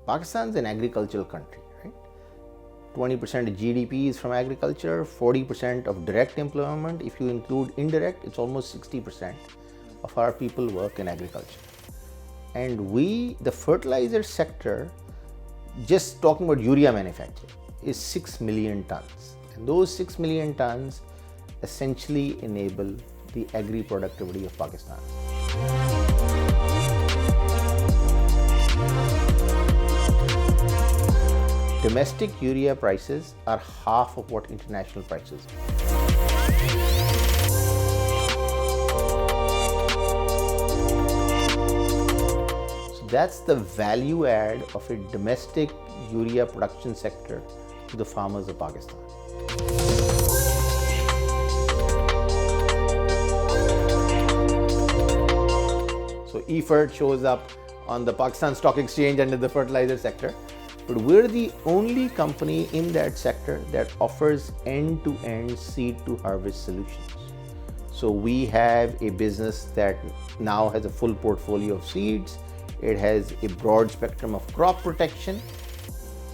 Pakistan is an agricultural country, right? 20% of GDP is from agriculture, 40% of direct employment. If you include indirect, it's almost 60% of our people work in agriculture. And the fertilizer sector, just talking about urea manufacturing, is 6 million tons. And those 6 million tons essentially enable the agri-productivity of Pakistan. Domestic urea prices are half of what international prices are. So that's the value add of a domestic urea production sector to the farmers of Pakistan. So EFERT shows up on the Pakistan Stock Exchange under the fertilizer sector. But we're the only company in that sector that offers end-to-end seed-to-harvest solutions. So we have a business that now has a full portfolio of seeds. It has a broad spectrum of crop protection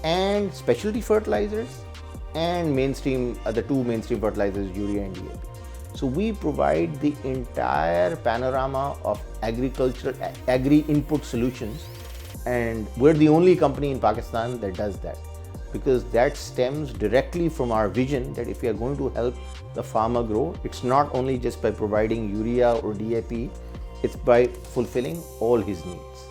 and specialty fertilizers and the two mainstream fertilizers, urea and DAP. So we provide the entire panorama of agri-input solutions. And we're the only company in Pakistan that does that, because that stems directly from our vision that if we are going to help the farmer grow, it's not only just by providing urea or DAP, it's by fulfilling all his needs.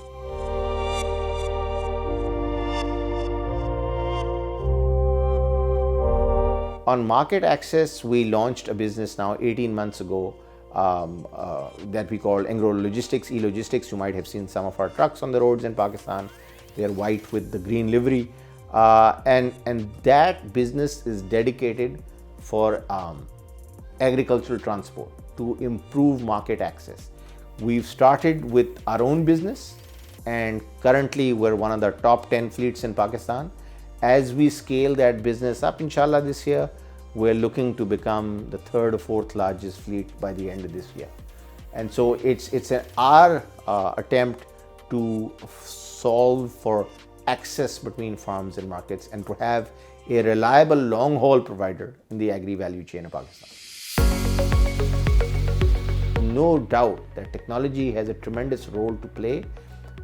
On market access, we launched a business now 18 months ago that we call Engro Logistics, E-Logistics. You might have seen some of our trucks on the roads in Pakistan. They are white with the green livery. And that business is dedicated for agricultural transport to improve market access. We've started with our own business, and currently we're one of the top 10 fleets in Pakistan. As we scale that business up, inshallah, this year, we're looking to become the third or fourth largest fleet by the end of this year. And so it's our attempt to solve for access between farms and markets and to have a reliable long-haul provider in the agri-value chain of Pakistan. No doubt that technology has a tremendous role to play,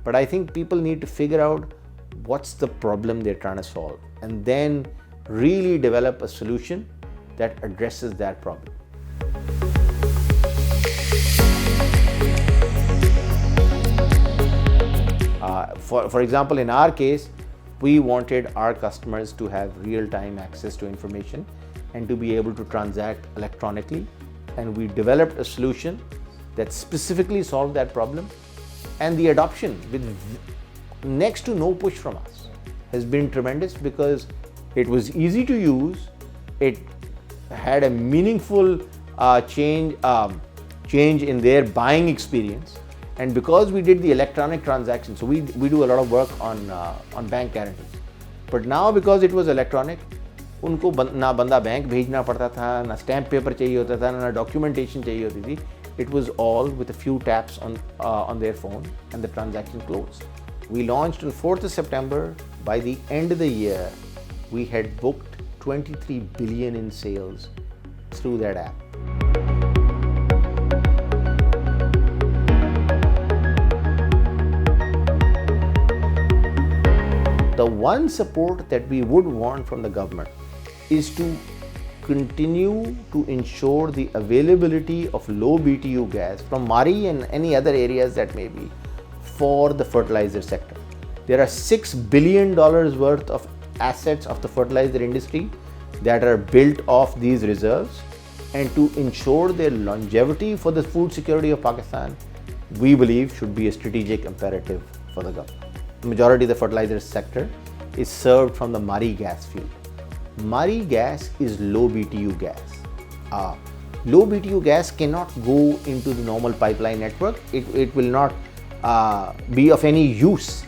but I think people need to figure out what's the problem they're trying to solve and then really develop a solution that addresses that problem. For example, in our case, we wanted our customers to have real-time access to information and to be able to transact electronically. And we developed a solution that specifically solved that problem. And the adoption with next to no push from us has been tremendous because it was easy to use. It had a meaningful change in their buying experience, and because we did the electronic transaction, so we do a lot of work on bank guarantees. But now because it was electronic, उनको ना बंदा bank भेजना पड़ता था, ना stamp paper चाहिए होता था, ना डॉक्यूमेंटेशन चाहिए होती थी. It was all with a few taps on their phone, and the transaction closed. We launched on 4th of September. By the end of the year, we had booked 23 billion in sales through that app. The one support that we would want from the government is to continue to ensure the availability of low BTU gas from Mari and any other areas that may be for the fertilizer sector. There are $6 billion worth of assets of the fertilizer industry that are built off these reserves, and to ensure their longevity for the food security of Pakistan, we believe should be a strategic imperative for the government. The majority of the fertilizer sector is served from the Mari gas field. Mari gas is low BTU gas. Low BTU gas cannot go into the normal pipeline network. It will not be of any use.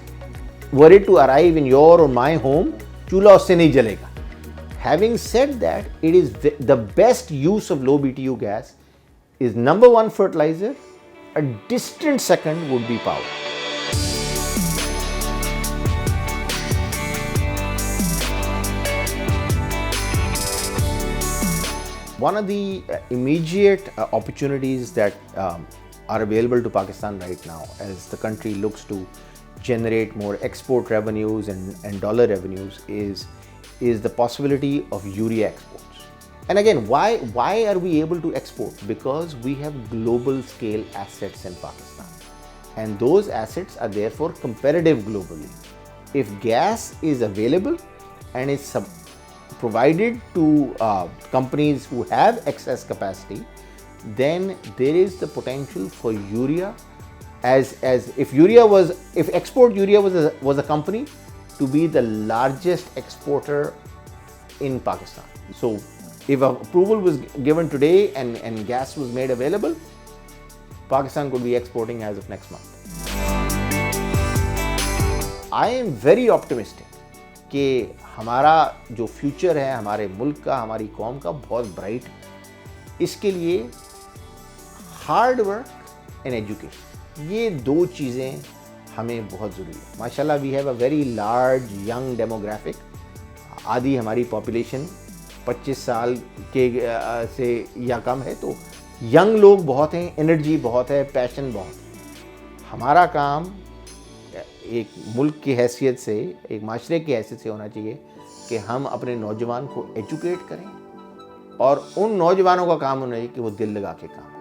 Were it to arrive in your or my home, chula usse nahi jalega. Having said that, it is the best use of low BTU gas is number one fertilizer. A distant second would be power. One of the immediate opportunities that are available to Pakistan right now, as the country looks to generate more export revenues and dollar revenues, is the possibility of urea exports. And again, why are we able to export? Because we have global scale assets in Pakistan, and those assets are therefore competitive globally. If gas is available and is provided to companies who have excess capacity, then there is the potential for urea, as if export urea was a company, to be the largest exporter in Pakistan. So if approval was given today and gas was made available, Pakistan could be exporting as of next month. I am very optimistic कि हमारा जो future है हमारे मुल्क का, हमारी कौम का, बहुत ब्राइट है. इसके लिए हार्ड वर्क एंड एजुकेशन, ये दो चीज़ें हमें बहुत ज़रूरी है. माशाल्लाह we have a very large young demographic. आधी हमारी पॉपुलेशन 25 साल के से या कम है, तो यंग लोग बहुत हैं, एनर्जी बहुत है, पैशन बहुत है. हमारा काम एक मुल्क की हैसियत से, एक माशरे की हैसियत से होना चाहिए कि हम अपने नौजवान को एजुकेट करें, और उन नौजवानों का काम होना चाहिए कि वो दिल लगा के काम करें.